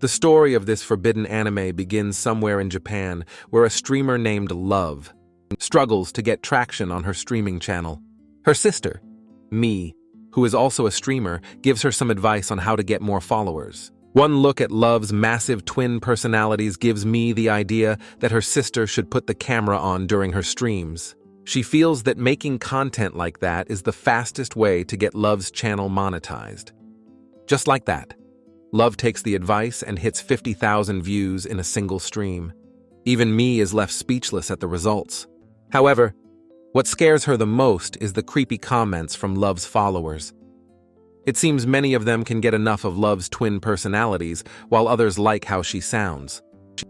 The story of this forbidden anime begins somewhere in Japan, where a streamer named Love struggles to get traction on her streaming channel. Her sister, Mi, who is also a streamer, gives her some advice on how to get more followers. One look at Love's massive twin personalities gives Mi the idea that her sister should put the camera on during her streams. She feels that making content like that is the fastest way to get Love's channel monetized. Just like that, Love takes the advice and hits 50,000 views in a single stream. Even Mi is left speechless at the results. However, what scares her the most is the creepy comments from Love's followers. It seems many of them can get enough of Love's twin personalities, while others like how she sounds.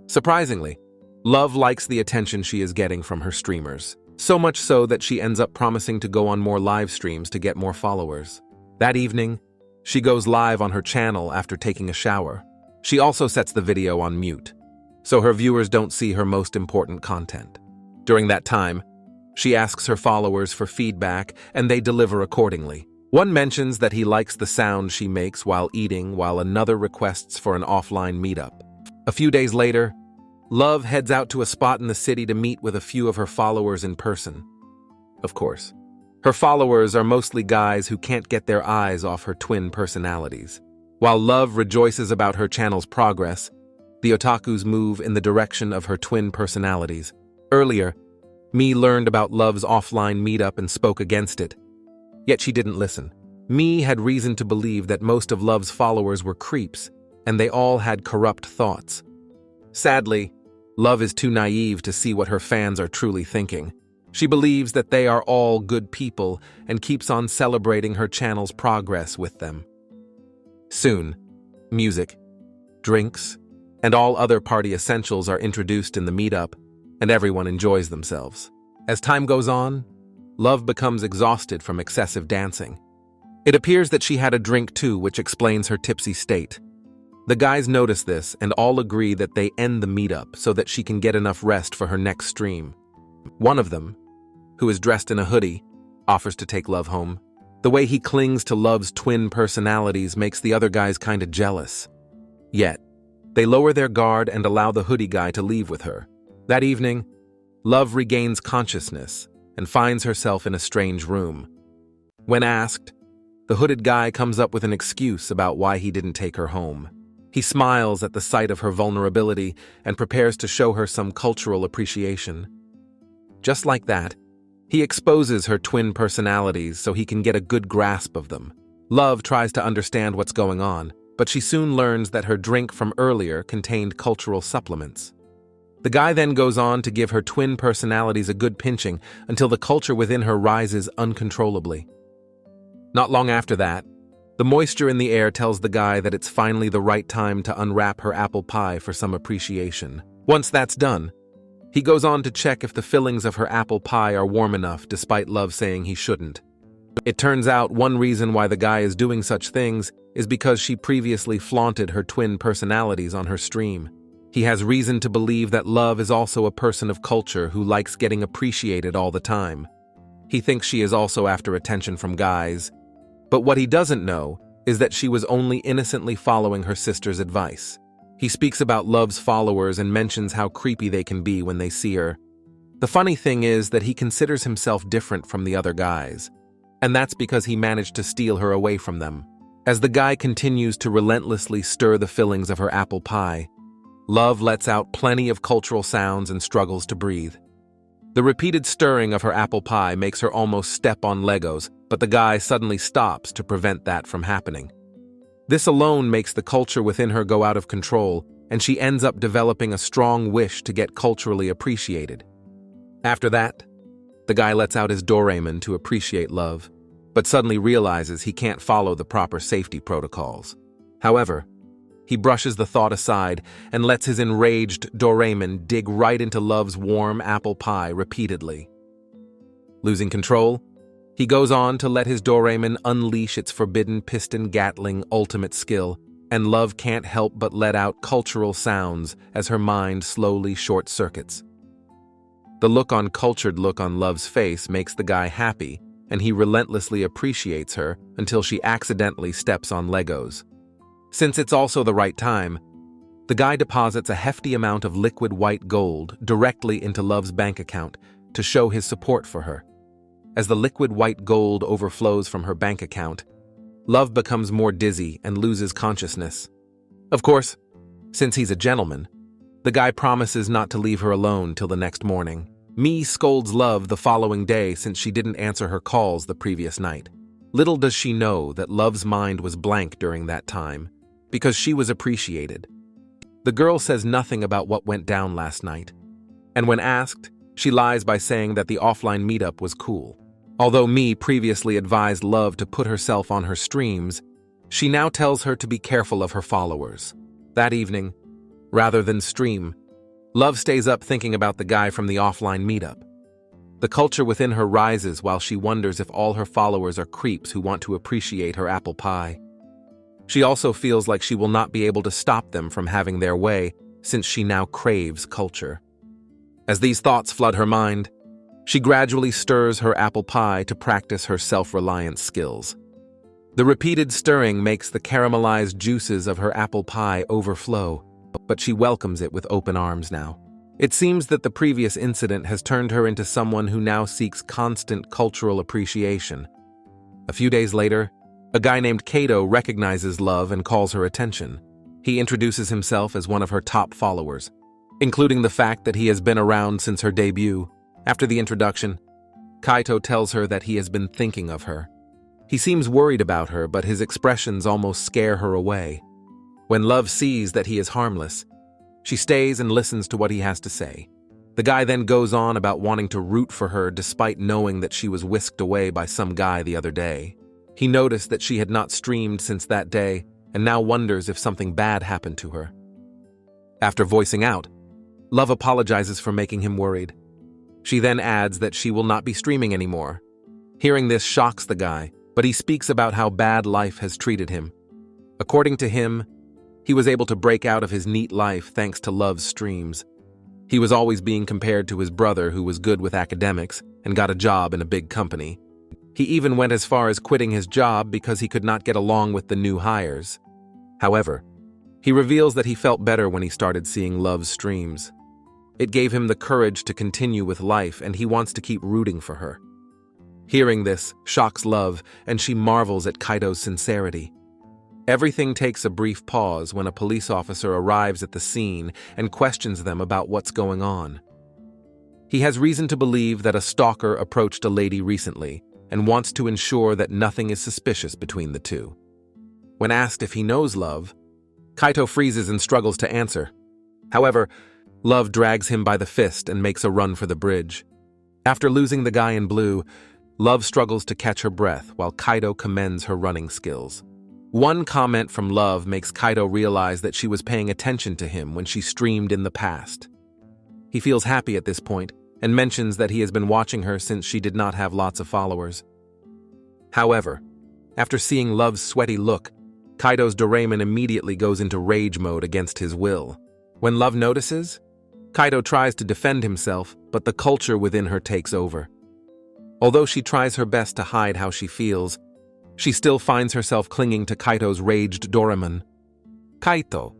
Surprisingly, Love likes the attention she is getting from her streamers, so much so that she ends up promising to go on more live streams to get more followers. That evening, she goes live on her channel after taking a shower. She also sets the video on mute, so her viewers don't see her most important content. During that time, she asks her followers for feedback, and they deliver accordingly. One mentions that he likes the sound she makes while eating, while another requests for an offline meetup. A few days later, Love heads out to a spot in the city to meet with a few of her followers in person. Of course, her followers are mostly guys who can't get their eyes off her twin personalities. While Love rejoices about her channel's progress, the otakus move in the direction of her twin personalities. Earlier, Mi learned about Love's offline meetup and spoke against it. Yet she didn't listen. Mi had reason to believe that most of Love's followers were creeps, and they all had corrupt thoughts. Sadly, Love is too naive to see what her fans are truly thinking. She believes that they are all good people and keeps on celebrating her channel's progress with them. Soon, music, drinks, and all other party essentials are introduced in the meetup, and everyone enjoys themselves. As time goes on, Love becomes exhausted from excessive dancing. It appears that she had a drink too, which explains her tipsy state. The guys notice this and all agree that they end the meetup so that she can get enough rest for her next stream. One of them, who is dressed in a hoodie, offers to take Love home. The way he clings to Love's twin personalities makes the other guys kinda jealous. Yet, they lower their guard and allow the hoodie guy to leave with her. That evening, Love regains consciousness and finds herself in a strange room. When asked, the hooded guy comes up with an excuse about why he didn't take her home. He smiles at the sight of her vulnerability and prepares to show her some cultural appreciation. Just like that, he exposes her twin personalities so he can get a good grasp of them. Love tries to understand what's going on, but she soon learns that her drink from earlier contained cultural supplements. The guy then goes on to give her twin personalities a good pinching until the culture within her rises uncontrollably. Not long after that, the moisture in the air tells the guy that it's finally the right time to unwrap her apple pie for some appreciation. Once that's done, he goes on to check if the fillings of her apple pie are warm enough, despite Love saying he shouldn't. It turns out one reason why the guy is doing such things is because she previously flaunted her twin personalities on her stream. He has reason to believe that Love is also a person of culture who likes getting appreciated all the time. He thinks she is also after attention from guys, but what he doesn't know is that she was only innocently following her sister's advice. He speaks about Love's followers and mentions how creepy they can be when they see her. The funny thing is that he considers himself different from the other guys, and that's because he managed to steal her away from them. As the guy continues to relentlessly stir the fillings of her apple pie, Love lets out plenty of cultural sounds and struggles to breathe. The repeated stirring of her apple pie makes her almost step on Legos, but the guy suddenly stops to prevent that from happening. This alone makes the culture within her go out of control, and she ends up developing a strong wish to get culturally appreciated. After that, the guy lets out his Doraemon to appreciate Love, but suddenly realizes he can't follow the proper safety protocols. However, he brushes the thought aside and lets his enraged Doraemon dig right into Love's warm apple pie repeatedly. Losing control, he goes on to let his Doraemon unleash its forbidden piston Gatling ultimate skill, and Love can't help but let out cultural sounds as her mind slowly short-circuits. The cultured look on Love's face makes the guy happy, and he relentlessly appreciates her until she accidentally steps on Legos. Since it's also the right time, The guy deposits a hefty amount of liquid white gold directly into Love's bank account to show his support for her. As the liquid white gold overflows from her bank account, Love becomes more dizzy and loses consciousness. Of course, since he's a gentleman, the guy promises not to leave her alone till the next morning. Me scolds Love the following day since she didn't answer her calls the previous night. Little does she know that Love's mind was blank during that time, because she was appreciated. The girl says nothing about what went down last night, and when asked, she lies by saying that the offline meetup was cool. Although Me previously advised Love to put herself on her streams, she now tells her to be careful of her followers. That evening, rather than stream, Love stays up thinking about the guy from the offline meetup. The culture within her rises while she wonders if all her followers are creeps who want to appreciate her apple pie. She also feels like she will not be able to stop them from having their way since she now craves culture. As these thoughts flood her mind, she gradually stirs her apple pie to practice her self-reliance skills. The repeated stirring makes the caramelized juices of her apple pie overflow, but she welcomes it with open arms now. It seems that the previous incident has turned her into someone who now seeks constant cultural appreciation. A few days later, a guy named Kato recognizes Love and calls her attention. He introduces himself as one of her top followers, including the fact that he has been around since her debut. After the introduction, Kaito tells her that he has been thinking of her. He seems worried about her, but his expressions almost scare her away. When Love sees that he is harmless, she stays and listens to what he has to say. The guy then goes on about wanting to root for her despite knowing that she was whisked away by some guy the other day. He noticed that she had not streamed since that day and now wonders if something bad happened to her. After voicing out, Love apologizes for making him worried. She then adds that she will not be streaming anymore. Hearing this shocks the guy, but he speaks about how bad life has treated him. According to him, he was able to break out of his neat life thanks to Love's streams. He was always being compared to his brother who was good with academics and got a job in a big company. He even went as far as quitting his job because he could not get along with the new hires. However, he reveals that he felt better when he started seeing Love's streams. It gave him the courage to continue with life, and he wants to keep rooting for her. Hearing this shocks Love, and she marvels at Kaito's sincerity. Everything takes a brief pause when a police officer arrives at the scene and questions them about what's going on. He has reason to believe that a stalker approached a lady recently and wants to ensure that nothing is suspicious between the two. When asked if he knows Love, Kaito freezes and struggles to answer. However, Love drags him by the fist and makes a run for the bridge. After losing the guy in blue, Love struggles to catch her breath while Kaito commends her running skills. One comment from Love makes Kaito realize that she was paying attention to him when she streamed in the past. He feels happy at this point and mentions that he has been watching her since she did not have lots of followers. However, after seeing Love's sweaty look, Kaito's Doraemon immediately goes into rage mode against his will. When Love notices, Kaito tries to defend himself, but the culture within her takes over. Although she tries her best to hide how she feels, she still finds herself clinging to Kaito's raged Doraemon. Kaito,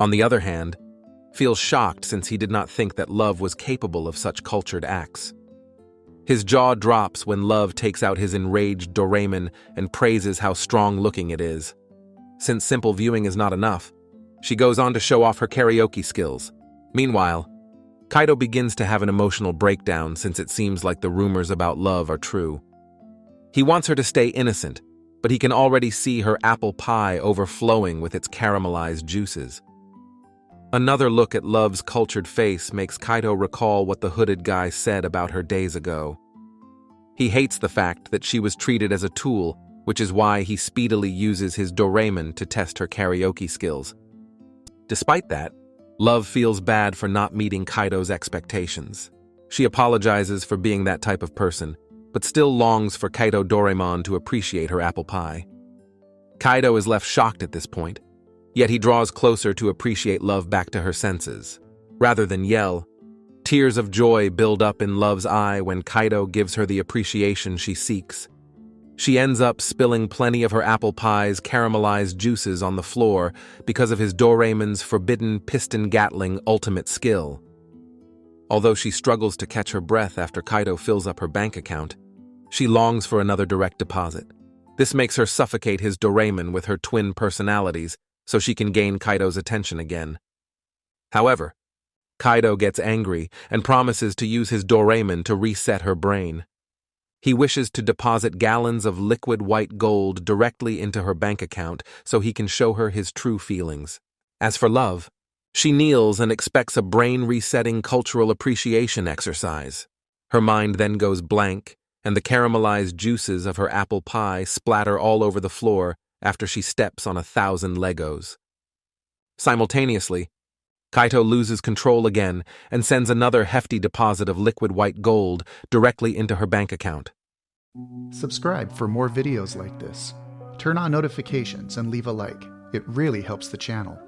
on the other hand, feels shocked since he did not think that Love was capable of such cultured acts. His jaw drops when Love takes out his enraged Doraemon and praises how strong-looking it is. Since simple viewing is not enough, she goes on to show off her karaoke skills. Meanwhile, Kaito begins to have an emotional breakdown since it seems like the rumors about Love are true. He wants her to stay innocent, but he can already see her apple pie overflowing with its caramelized juices. Another look at Love's cultured face makes Kaito recall what the hooded guy said about her days ago. He hates the fact that she was treated as a tool, which is why he speedily uses his Doraemon to test her karaoke skills. Despite that, Love feels bad for not meeting Kaito's expectations. She apologizes for being that type of person, but still longs for Kaito Doraemon to appreciate her apple pie. Kaito is left shocked at this point, yet he draws closer to appreciate Love back to her senses. Rather than yell, tears of joy build up in Love's eye when Kaito gives her the appreciation she seeks. She ends up spilling plenty of her apple pie's caramelized juices on the floor because of his Doraemon's forbidden piston Gatling ultimate skill. Although she struggles to catch her breath after Kaido fills up her bank account, she longs for another direct deposit. This makes her suffocate his Doraemon with her twin personalities so she can gain Kaido's attention again. However, Kaido gets angry and promises to use his Doraemon to reset her brain. He wishes to deposit gallons of liquid white gold directly into her bank account so he can show her his true feelings. As for love, she kneels and expects a brain-resetting cultural appreciation exercise. Her mind then goes blank, and the caramelized juices of her apple pie splatter all over the floor after she steps on 1,000 Legos. Simultaneously, Kaito loses control again and sends another hefty deposit of liquid white gold directly into her bank account. Subscribe for more videos like this. Turn on notifications and leave a like. It really helps the channel.